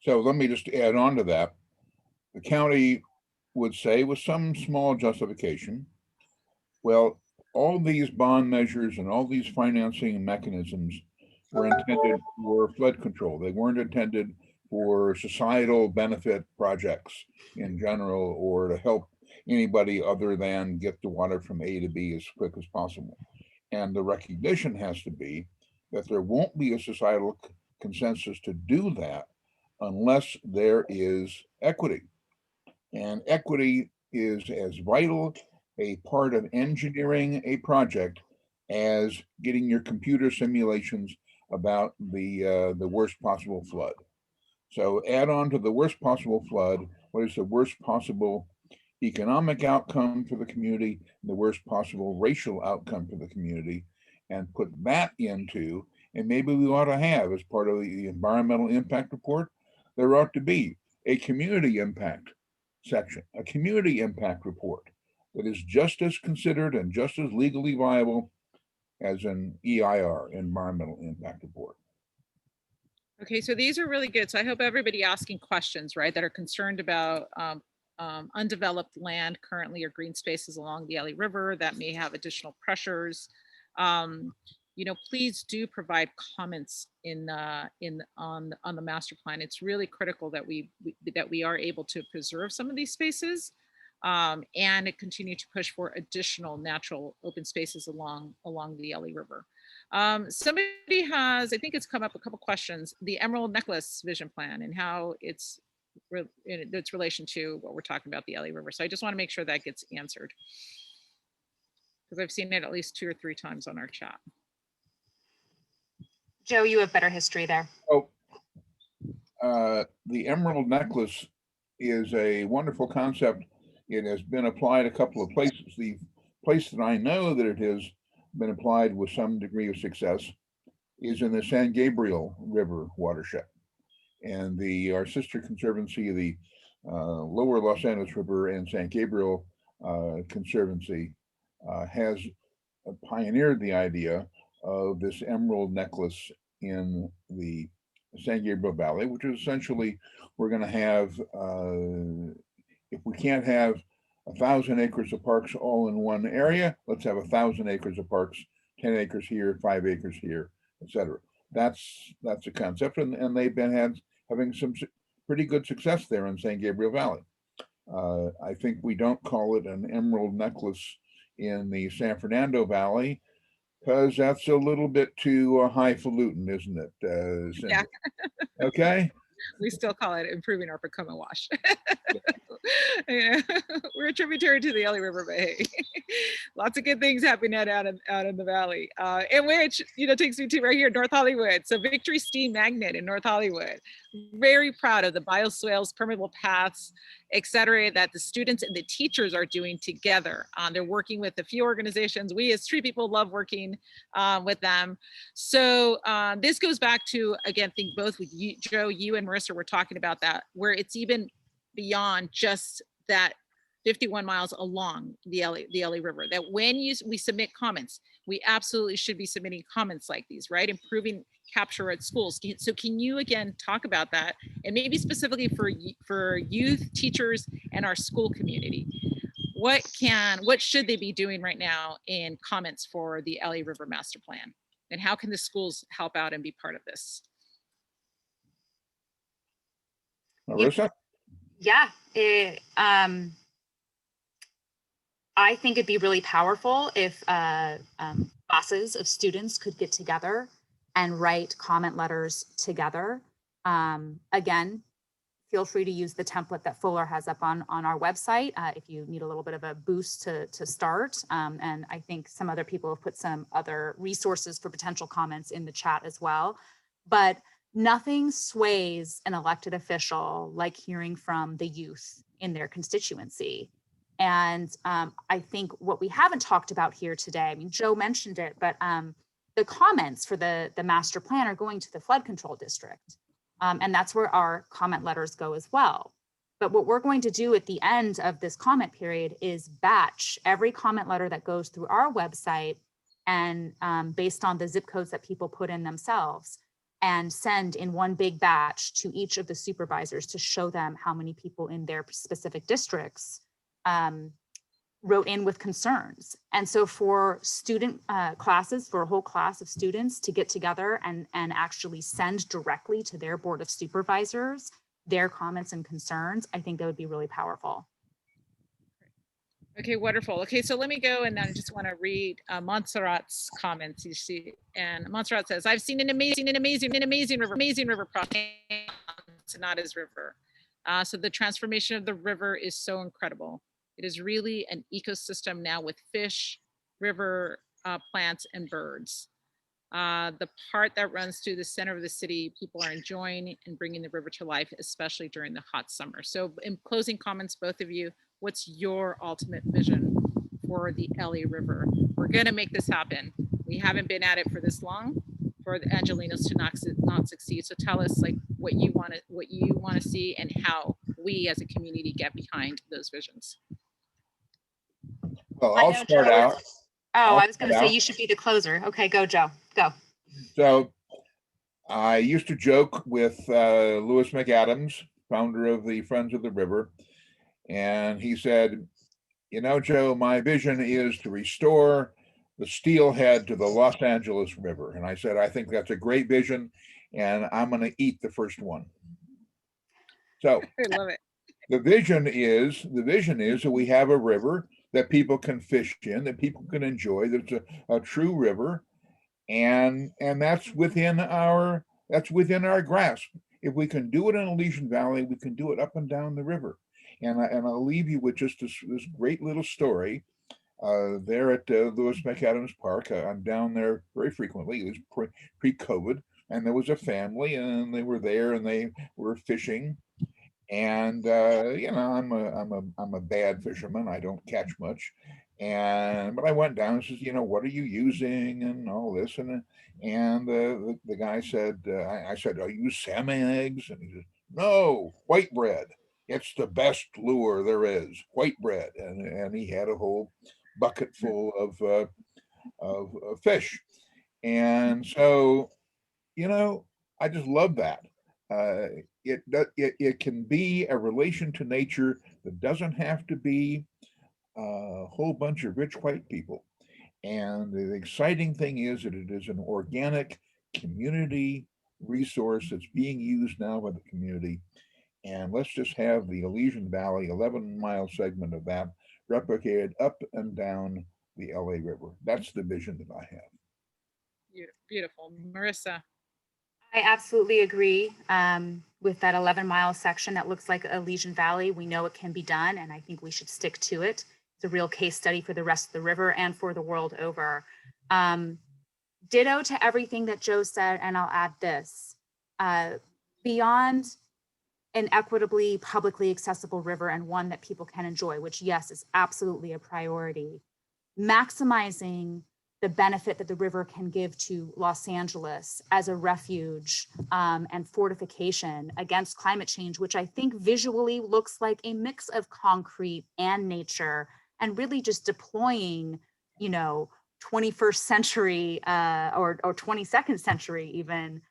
So let me just add on to that. The county would say with some small justification, well, all these bond measures and all these financing mechanisms were intended for flood control. They weren't intended for societal benefit projects in general or to help anybody other than get the water from A to B as quick as possible. And the recognition has to be that there won't be a societal consensus to do that unless there is equity. And equity is as vital a part of engineering a project as getting your computer simulations about the worst possible flood. So add on to the worst possible flood, what is the worst possible economic outcome for the community, the worst possible racial outcome for the community, and put that into, and maybe we ought to have as part of the environmental impact report, there ought to be a community impact section, a community impact report that is just as considered and just as legally viable as an EIR, environmental impact report. Okay, so these are really good. So I hope everybody asking questions, right, that are concerned about undeveloped land currently or green spaces along the LA River that may have additional pressures. Please do provide comments on the master plan. It's really critical that we are able to preserve some of these spaces and continue to push for additional natural open spaces along the LA River. Somebody has, I think it's come up a couple questions, the Emerald Necklace vision plan and how it's relation to what we're talking about, the LA River. So I just want to make sure that gets answered because I've seen it at least 2 or 3 times on our chat. Joe, you have better history there. Oh, the Emerald Necklace is a wonderful concept. It has been applied a couple of places. The place that I know that it has been applied with some degree of success is in the San Gabriel River watershed. And our sister conservancy, the Lower Los Angeles River and San Gabriel Conservancy, has pioneered the idea of this emerald necklace in the San Gabriel Valley, which is essentially, we're going to have, if we can't have 1,000 acres of parks all in one area, let's have 1,000 acres of parks, 10 acres here, 5 acres here, etc. That's a concept, and they've been having some pretty good success there in San Gabriel Valley. I think we don't call it an emerald necklace in the San Fernando Valley, because that's a little bit too highfalutin, isn't it, Cindy? Yeah. Okay. We still call it improving our Pocono wash. Yeah. We're a tributary to the LA River, but hey, lots of good things happening out in the valley. And which, takes me to right here, North Hollywood. So Victory Steam Magnet in North Hollywood. Very proud of the bioswales, permeable paths, et cetera, that the students and the teachers are doing together. They're working with a few organizations. We as TreePeople love working with them. So this goes back to, again, I think both with you, Joe, you and Marissa were talking about that, where it's even beyond just that 51 miles along the LA River, that when we submit comments, we absolutely should be submitting comments like these, right? Improving capture at schools. So can you again talk about that, and maybe specifically for youth, teachers, and our school community? What should they be doing right now in comments for the LA River Master Plan? And how can the schools help out and be part of this? Marissa? Yeah, I think it'd be really powerful if classes of students could get together and write comment letters together. Again, feel free to use the template that Fuller has up on our website if you need a little bit of a boost to start. And I think some other people have put some other resources for potential comments in the chat as well. But nothing sways an elected official like hearing from the youth in their constituency. And I think what we haven't talked about here today, I mean, Joe mentioned it, but the comments for the master plan are going to the flood control district. And that's where our comment letters go as well. But what we're going to do at the end of this comment period is batch every comment letter that goes through our website, and based on the zip codes that people put in themselves, and send in one big batch to each of the supervisors to show them how many people in their specific districts wrote in with concerns. And so for student classes, for a whole class of students to get together and actually send directly to their board of supervisors their comments and concerns, I think that would be really powerful. Okay, wonderful. Okay, so let me go, and I just want to read Montserrat's comments. You see, and Montserrat says, "I've seen an amazing river project, Sonata's River. So the transformation of the river is so incredible. It is really an ecosystem now with fish, river plants, and birds. The part that runs through the center of the city, people are enjoying and bringing the river to life, especially during the hot summer." So in closing comments, both of you, what's your ultimate vision for the LA River? We're going to make this happen. We haven't been at it for this long for the Angelinos to not succeed. So tell us like what you want to see and how we as a community get behind those visions. Well, I'll start out. Oh, I was going to say you should be the closer. Okay, go, Joe. Go. So I used to joke with Lewis McAdams, founder of the Friends of the River, and he said, "You know, Joe, my vision is to restore the steelhead to the Los Angeles River." And I said, "I think that's a great vision, and I'm going to eat the first one." So I love it. The vision is that we have a river that people can fish in, that people can enjoy. That's a true river, and that's within our grasp. If we can do it in Elysian Valley, we can do it up and down the river. And I'll leave you with just this great little story. There at Lewis McAdams Park, I'm down there very frequently. It was pre-COVID, and there was a family, and they were there, and they were fishing. And I'm a bad fisherman. I don't catch much, but I went down and says, "What are you using?" and all this, and the guy said, I said, "I use salmon eggs," and he said, "No, white bread. It's the best lure there is, white bread," and he had a whole bucket full of fish, and so I just love that. It can be a relation to nature that doesn't have to be a whole bunch of rich white people. And the exciting thing is that it is an organic community resource that's being used now by the community. And let's just have the Elysian Valley 11-mile segment of that replicated up and down the LA River. That's the vision that I have. Beautiful. Marissa. I absolutely agree with that 11-mile section that looks like a Elysian Valley. We know it can be done, and I think we should stick to it. It's a real case study for the rest of the river and for the world over. Ditto to everything that Joe said, and I'll add this. Beyond an equitably, publicly accessible river and one that people can enjoy, which, yes, is absolutely a priority, maximizing the benefit that the river can give to Los Angeles as a refuge and fortification against climate change, which I think visually looks like a mix of concrete and nature, and really just deploying, 21st century or 22nd century even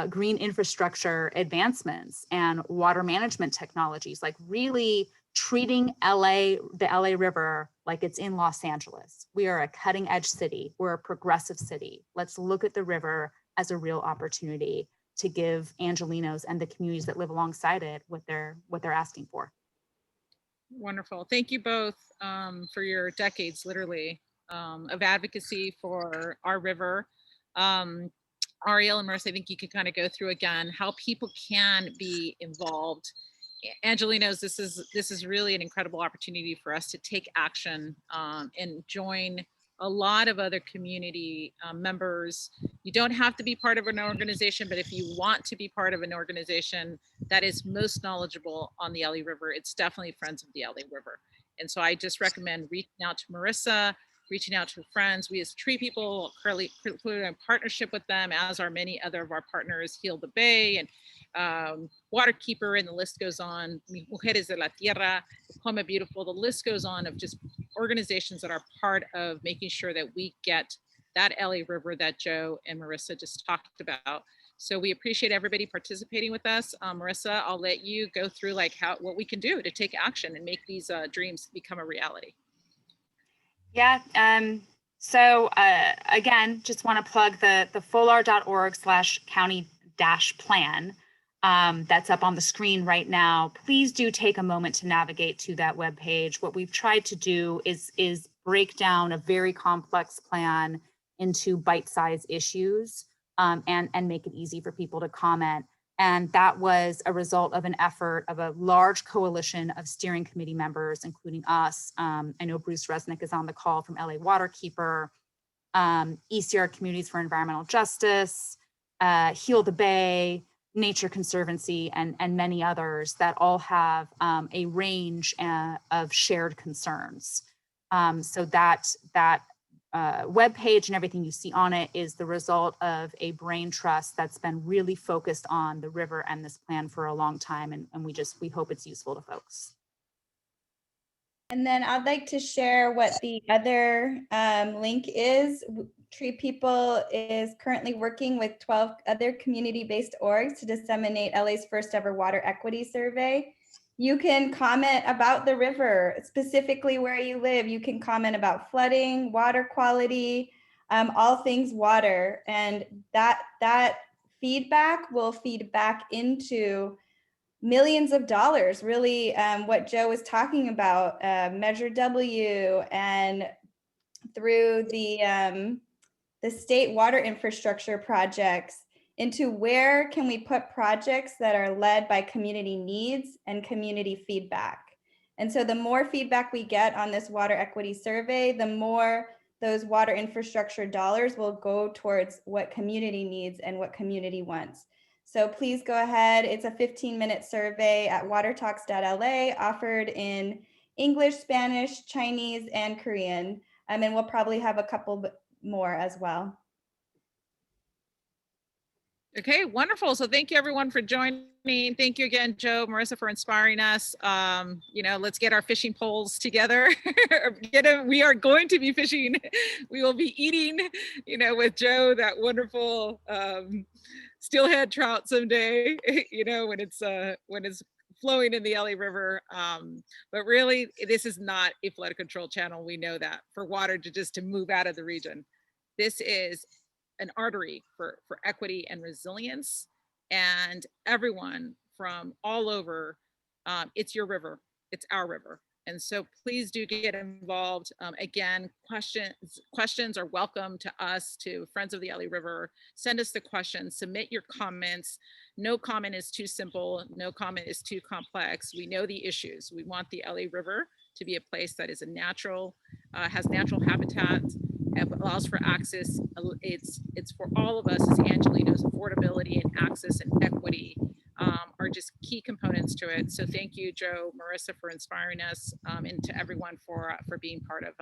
green infrastructure advancements and water management technologies, like really treating the LA River like it's in Los Angeles. We are a cutting edge city. We're a progressive city. Let's look at the river as a real opportunity to give Angelenos and the communities that live alongside it what they're asking for. Wonderful. Thank you both for your decades, literally, of advocacy for our river. Ariel and Marissa, I think you could kind of go through again how people can be involved. Angelenos, this is really an incredible opportunity for us to take action and join a lot of other community members. You don't have to be part of an organization, but if you want to be part of an organization that is most knowledgeable on the LA River, it's definitely Friends of the LA River. And so I just recommend reaching out to Marissa, reaching out to friends. We as TreePeople currently in partnership with them, as are many other of our partners, Heal the Bay and Waterkeeper, and the list goes on. Mujeres de la Tierra, Come Beautiful, the list goes on of just organizations that are part of making sure that we get that LA River that Joe and Marissa just talked about. So we appreciate everybody participating with us. Marissa, I'll let you go through like what we can do to take action and make these dreams become a reality. Yeah. So again, just want to plug the folar.org/county-plan. That's up on the screen right now. Please do take a moment to navigate to that webpage. What we've tried to do is break down a very complex plan into bite-sized issues and make it easy for people to comment. And that was a result of an effort of a large coalition of steering committee members, including us. I know Bruce Resnick is on the call from LA Waterkeeper, ECR Communities for Environmental Justice, Heal the Bay, Nature Conservancy, and many others that all have a range of shared concerns. So that webpage and everything you see on it is the result of a brain trust that's been really focused on the river and this plan for a long time. And we hope it's useful to folks. And then I'd like to share what the other link is. TreePeople is currently working with 12 other community-based orgs to disseminate LA's first ever water equity survey. You can comment about the river, specifically where you live. You can comment about flooding, water quality, all things water. And that feedback will feed back into millions of dollars, really what Joe was talking about, Measure W, and through the state water infrastructure projects, into where can we put projects that are led by community needs and community feedback. And so the more feedback we get on this water equity survey, the more those water infrastructure dollars will go towards what community needs and what community wants. So please go ahead. It's a 15-minute survey at watertalks.la, offered in English, Spanish, Chinese, and Korean. And we'll probably have a couple more as well. Okay, wonderful. So thank you everyone for joining. Thank you again, Joe, Marissa, for inspiring us. Let's get our fishing poles together. We are going to be fishing. We will be eating, with Joe, that wonderful steelhead trout someday, when it's flowing in the LA River. But really, this is not a flood control channel. We know that, for water to move out of the region. This is an artery for equity and resilience, and everyone from all over. It's your river, it's our river, And so please do get involved. Again, questions are welcome to us, to Friends of the LA River. Send us the questions, submit your comments. No comment is too simple. No comment is too complex. We know the issues. We want the LA River to be a place that is a natural, has natural habitat, and allows for access. It's for all of us, as Angeline knows, affordability and access and equity are just key components to it. So thank you, Joe, Marissa, for inspiring us, and to everyone for being part of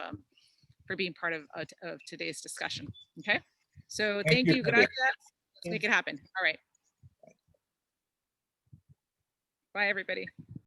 today's discussion. Okay, so thank you. Good idea. Let's make it happen. All right. Bye, everybody.